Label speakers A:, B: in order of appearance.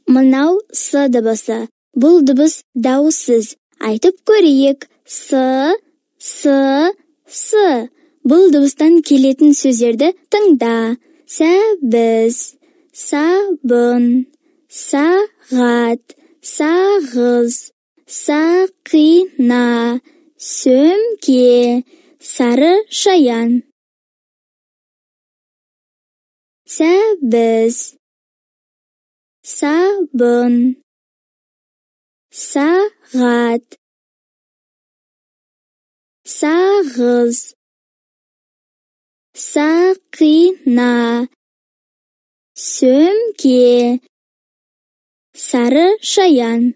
A: Мынау с дыбысы. Бұл дыбыс дауыссыз. Айтып көрейік. С. Бұл дыбыстан келетін сөздерді тыңда. Сәбіз, сабын, сағат, сағыз, сақина, сөмке, сары шаян. Сәбіз, сабын, сағат, сағыз, сақина, сөмке, сары шаян.